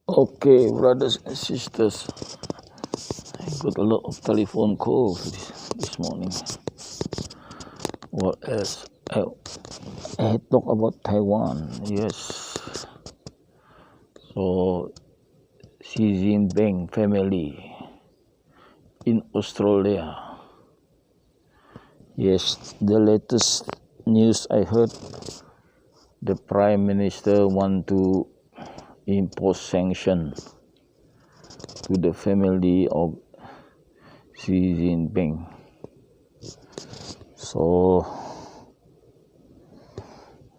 Okay, brothers and sisters, I got a lot of telephone calls this morning. What else? I talk about Taiwan, yes. So, Xi Jinping family in Australia. Yes, the latest news I heard, the Prime Minister want to impose sanction to the family of Xi Jinping. So,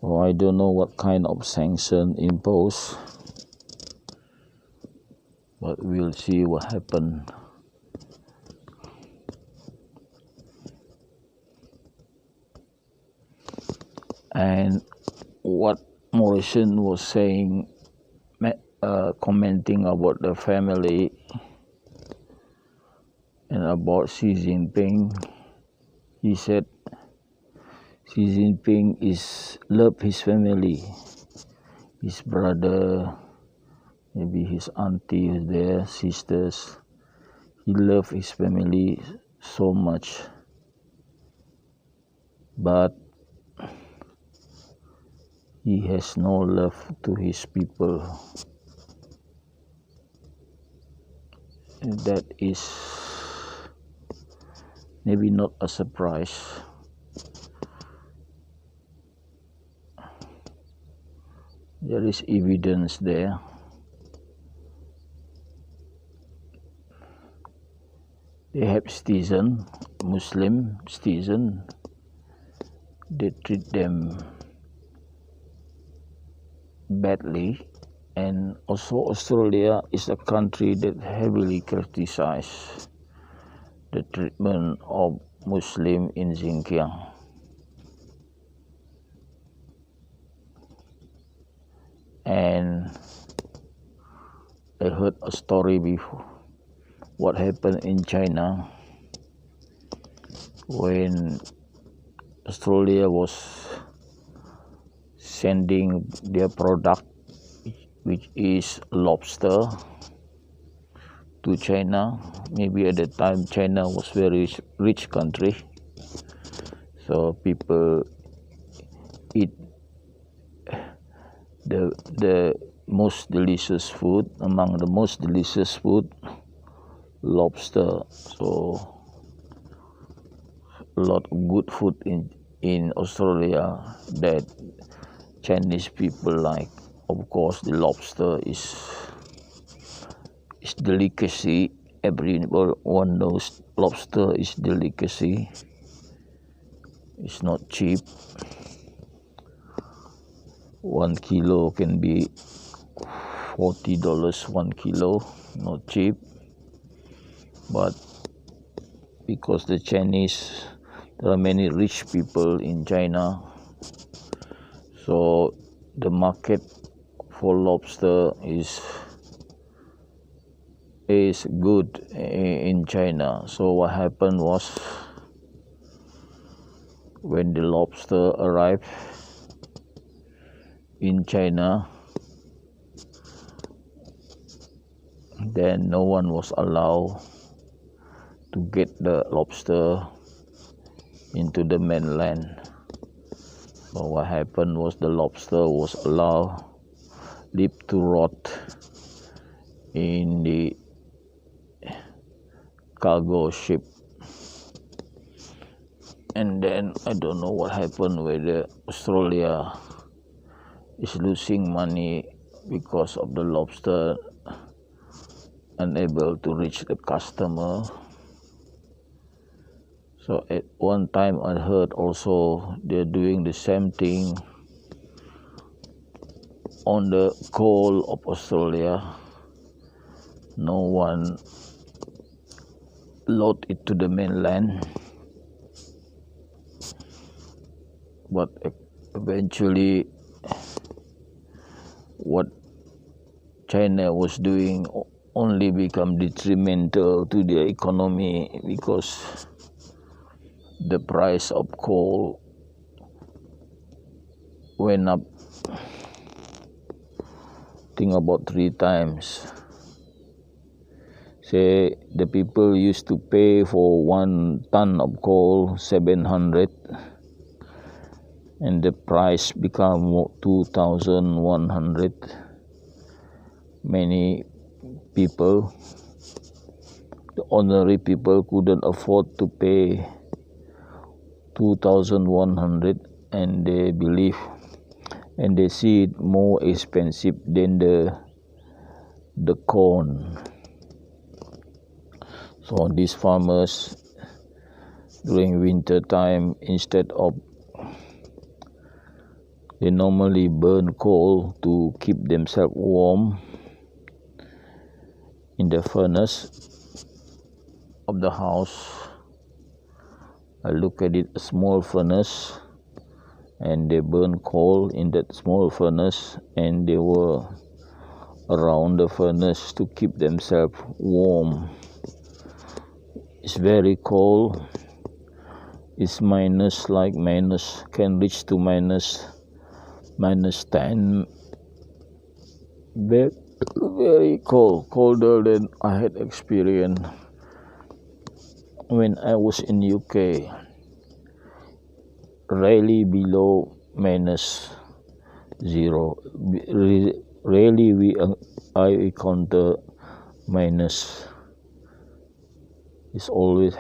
I don't know what kind of sanction imposed, but we'll see what happens. And what Morrison was saying, commenting about the family and about Xi Jinping, he said Xi Jinping love his family, his brother, maybe his auntie is there, sisters. He loved his family so much, but he has no love to his people. And that is maybe not a surprise. There is evidence there. They have citizen, Muslim citizen. They treat them badly, and also Australia is a country that heavily criticizes the treatment of Muslim in Xinjiang. And I heard a story before, what happened in China when Australia was sending their product, which is lobster, to China. Maybe at the time China was very rich country, so people eat the most delicious food, among the most delicious food, lobster. So a lot of good food in Australia that Chinese people like. Of course, the lobster is delicacy. Everyone knows lobster is delicacy. It's not cheap. 1 kilo can be $40 1 kilo, not cheap. But because the Chinese, there are many rich people in China, so the market for lobster is good in China. So what happened was, when the lobster arrived in China, then no one was allowed to get the lobster into the mainland. So what happened was, the lobster was allowed live to rot in the cargo ship. And then I don't know what happened, whether Australia is losing money because of the lobster unable to reach the customer. So at one time I heard also they're doing the same thing on the coal of Australia. No one load it to the mainland, but eventually what China was doing only become detrimental to their economy, because the price of coal went up think about 3 times. Say the people used to pay for 1 ton of coal 700, and the price become 2,100. Many people, the ordinary people, couldn't afford to pay 2,100, and they believe and they see it more expensive than the corn. So these farmers during winter time, instead of, they normally burn coal to keep themselves warm in the furnace of the house. I look at it, a small furnace, and they burn coal in that small furnace, and they were around the furnace to keep themselves warm. It's very cold. It's can reach to minus 10. Very cold, colder than I had experienced when I was in UK. Rarely below -0. Rarely I encounter minus. It's always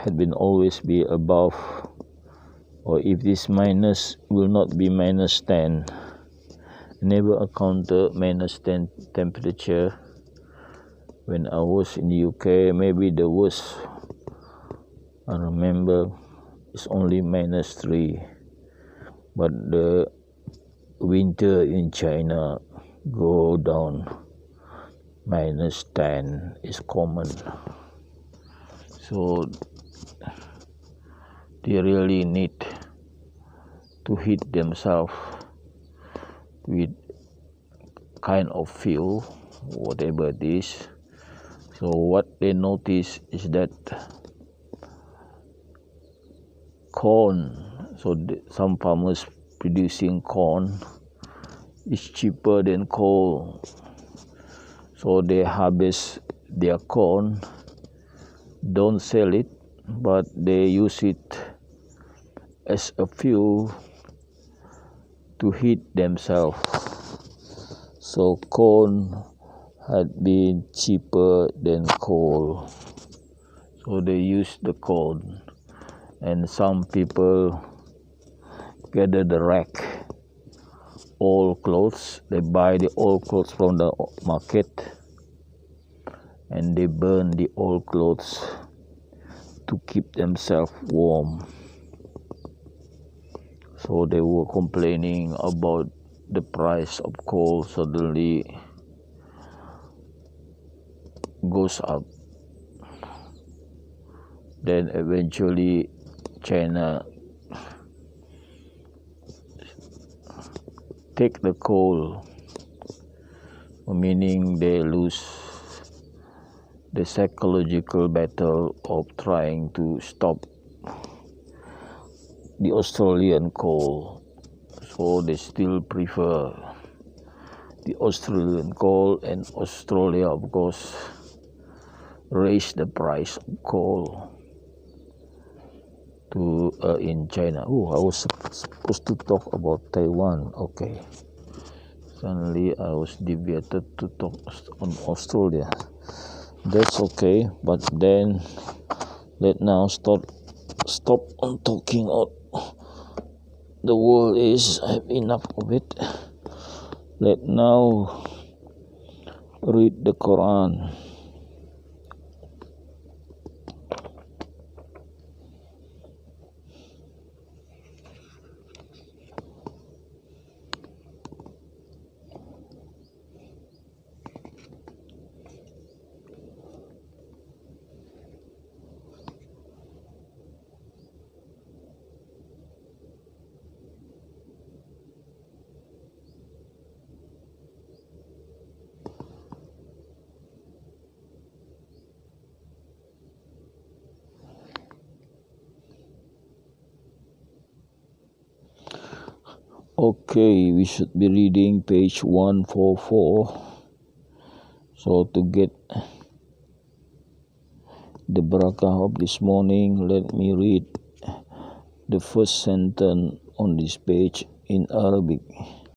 be above, or if this minus will not be -10. Never encounter -10 temperature when I was in the UK. Maybe the worst I remember is only -3, but the winter in China go down -10 is common. So they really need to heat themselves with kind of fuel, whatever it is. So what they notice is that corn, some farmers producing corn is cheaper than coal. So they harvest their corn, don't sell it, but they use it as a fuel to heat themselves. So corn had been cheaper than coal. So they use the corn, and some people gather the rack, old clothes. They buy the old clothes from the market, and they burn the old clothes to keep themselves warm. So they were complaining about the price of coal suddenly goes up. Then eventually China take the coal, meaning they lose the psychological battle of trying to stop the Australian coal. So they still prefer the Australian coal, and Australia, of course, raised the price of coal to in China. Oh, I was supposed to talk about Taiwan. Okay, suddenly I was deviated to talk on Australia. That's okay, but then let now stop on talking out. The world is, I have enough of it. Let now read the Koran. Okay, we should be reading page 144. So to get the barakah of this morning, let me read the first sentence on this page in Arabic.